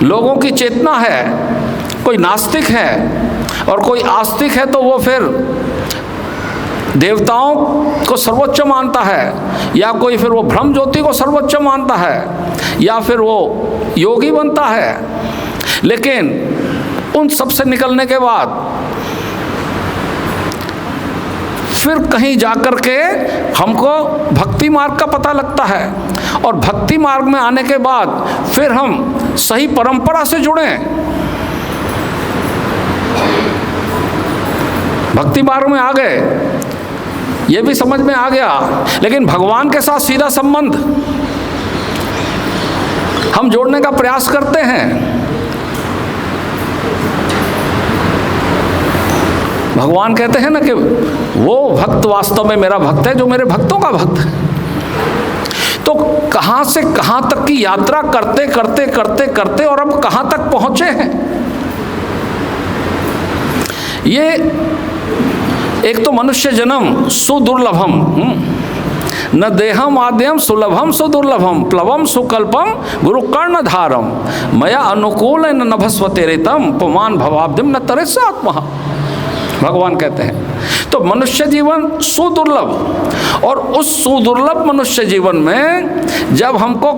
लोगों की चेतना है। कोई नास्तिक है और कोई आस्तिक है, तो वो फिर देवताओं को सर्वोच्च मानता है, या कोई फिर वो ब्रह्म ज्योति को सर्वोच्च मानता है, या फिर वो योगी बनता है। लेकिन उन सब से निकलने के बाद फिर कहीं जाकर के हमको भक्ति मार्ग का पता लगता है, और भक्ति मार्ग में आने के बाद फिर हम सही परंपरा से जुड़ें। भक्ति मार्ग में आ गए, ये भी समझ में आ गया, लेकिन भगवान के साथ सीधा संबंध हम जोड़ने का प्रयास करते हैं। भगवान कहते हैं ना कि वो भक्त वास्तव में मेरा भक्त है जो मेरे भक्तों का भक्त है। तो कहाँ से कहाँ तक की यात्रा करते करते करते करते और अब कहाँ तक पहुँचे हैं। ये एक तो मनुष्य जन्म सुदुर्लभम, न देहम आद्यम सुलभम सुदुर्लभम प्लवम सुकल्पम गुरु कर्णधारम मया अनुकूल न नभस्वते रेतम पुमान भवाब्दिम न तरे से आत्मा। भगवान कहते हैं तो मनुष्य जीवन सुदुर्लभ, और उस सुदुर्लभ मनुष्य जीवन में जब हमको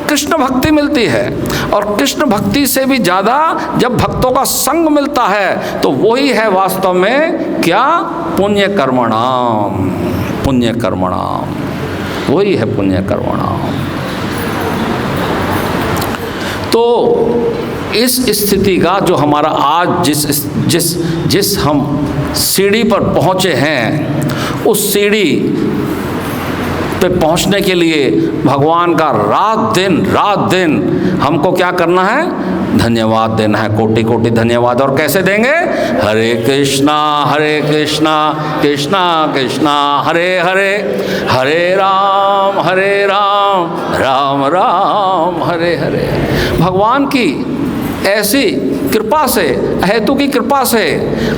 कृष्ण भक्ति मिलती है, और कृष्ण भक्ति से भी ज़्यादा जब भक्तों का संग मिलता है, तो वही है वास्तव में क्या, पुण्य कर्मणाम, पुण्य कर्मणाम, वही है पुण्य कर्मणाम। तो इस स्थिति का जो हमारा आज जिस हम सीढ़ी पर पहुँचे हैं, उस सीढ़ी पे पहुँचने के लिए भगवान का रात दिन हमको क्या करना है, धन्यवाद देना है, कोटि कोटि धन्यवाद। और कैसे देंगे, हरे कृष्णा कृष्णा कृष्णा हरे हरे, हरे राम राम राम हरे हरे। भगवान की ऐसी कृपा से, हेतु की कृपा से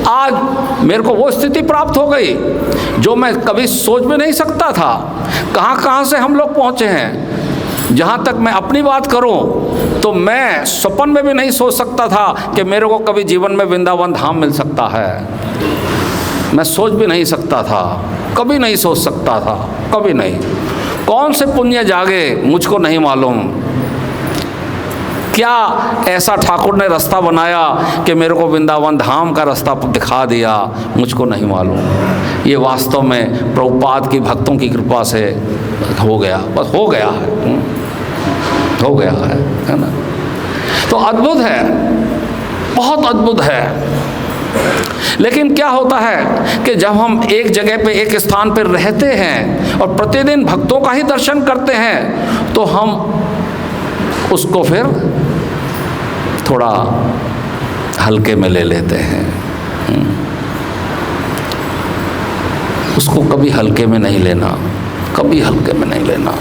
आज मेरे को वो स्थिति प्राप्त हो गई जो मैं कभी सोच भी नहीं सकता था। कहाँ कहाँ से हम लोग पहुँचे हैं। जहाँ तक मैं अपनी बात करूँ तो मैं स्वप्न में भी नहीं सोच सकता था कि मेरे को कभी जीवन में वृंदावन धाम मिल सकता है। मैं सोच भी नहीं सकता था, कभी नहीं सोच सकता था, कभी नहीं। कौन से पुण्य जागे मुझको नहीं मालूम, क्या ऐसा ठाकुर ने रास्ता बनाया कि मेरे को वृंदावन धाम का रास्ता दिखा दिया, मुझको नहीं मालूम। ये वास्तव में प्रभुपाद की भक्तों की कृपा से हो गया, बस हो गया है, हो गया है ना। तो अद्भुत है, बहुत अद्भुत है। लेकिन क्या होता है कि जब हम एक जगह पे, एक स्थान पर रहते हैं और प्रतिदिन भक्तों का ही दर्शन करते हैं, तो हम उसको फिर थोड़ा हल्के में ले लेते हैं। उसको कभी हल्के में नहीं लेना, कभी हल्के में नहीं लेना।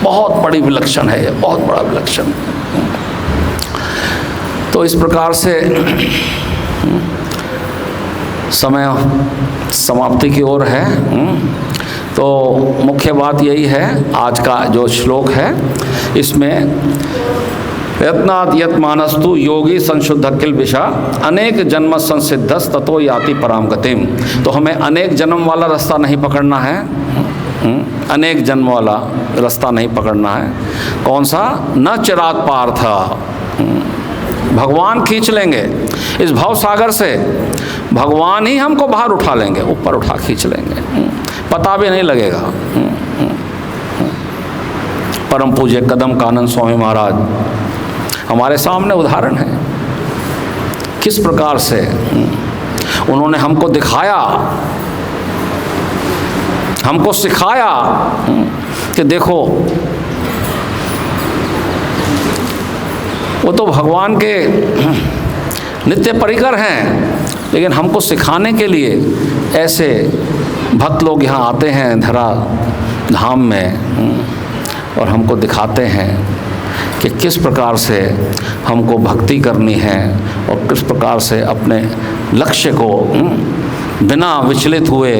बहुत बड़ी विलक्षण है, बहुत बड़ा विलक्षण। तो इस प्रकार से समय समाप्ति की ओर है। तो मुख्य बात यही है, आज का जो श्लोक है इसमें यत्नात् यत् मानस्तु योगी संशुद्ध किल विषा अनेक जन्म संसिद्धस ततो याति पराम गतिम। तो हमें अनेक जन्म वाला रास्ता नहीं पकड़ना है, अनेक जन्म वाला रास्ता नहीं पकड़ना है। कौन सा, न चिरात पार्थ, भगवान खींच लेंगे इस भव सागर से, भगवान ही हमको बाहर उठा लेंगे, ऊपर उठा खींच लेंगे, पता भी नहीं लगेगा। परम पूज्य कदम कानन स्वामी महाराज हमारे सामने उदाहरण है, किस प्रकार से उन्होंने हमको दिखाया हमको सिखाया कि देखो वो तो भगवान के नित्य परिकर हैं, लेकिन हमको सिखाने के लिए ऐसे भक्त लोग यहाँ आते हैं धरा धाम में और हमको दिखाते हैं कि किस प्रकार से हमको भक्ति करनी है और किस प्रकार से अपने लक्ष्य को बिना विचलित हुए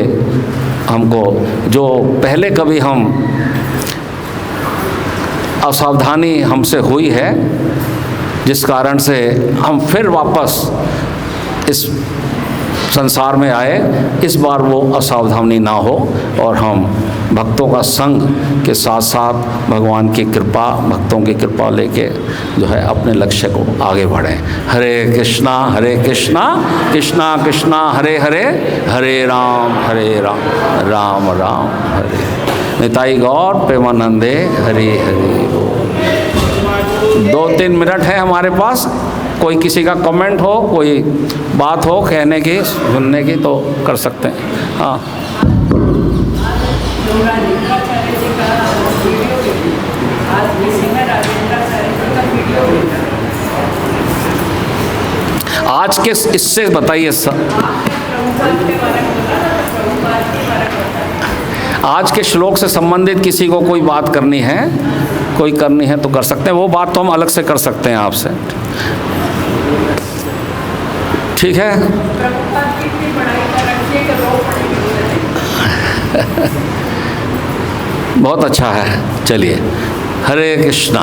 हमको, जो पहले कभी हम असावधानी हमसे हुई है जिस कारण से हम फिर वापस इस संसार में आए, इस बार वो असावधानी ना हो और हम भक्तों का संग के साथ साथ भगवान की कृपा, भक्तों की कृपा लेके जो है अपने लक्ष्य को आगे बढ़ें। हरे कृष्णा कृष्णा कृष्णा हरे हरे, हरे राम राम राम हरे। निताई गौर प्रेमानंदे हरे हरे। 2-3 मिनट है हमारे पास, कोई किसी का कमेंट हो, कोई बात हो कहने की, सुनने की तो कर सकते हैं। हाँ, आज के इससे बताइए आज के श्लोक से संबंधित किसी को कोई बात करनी है, कोई करनी है तो कर सकते हैं, वो बात तो हम अलग से कर सकते हैं आपसे, ठीक है। बहुत अच्छा है, चलिए हरे कृष्णा।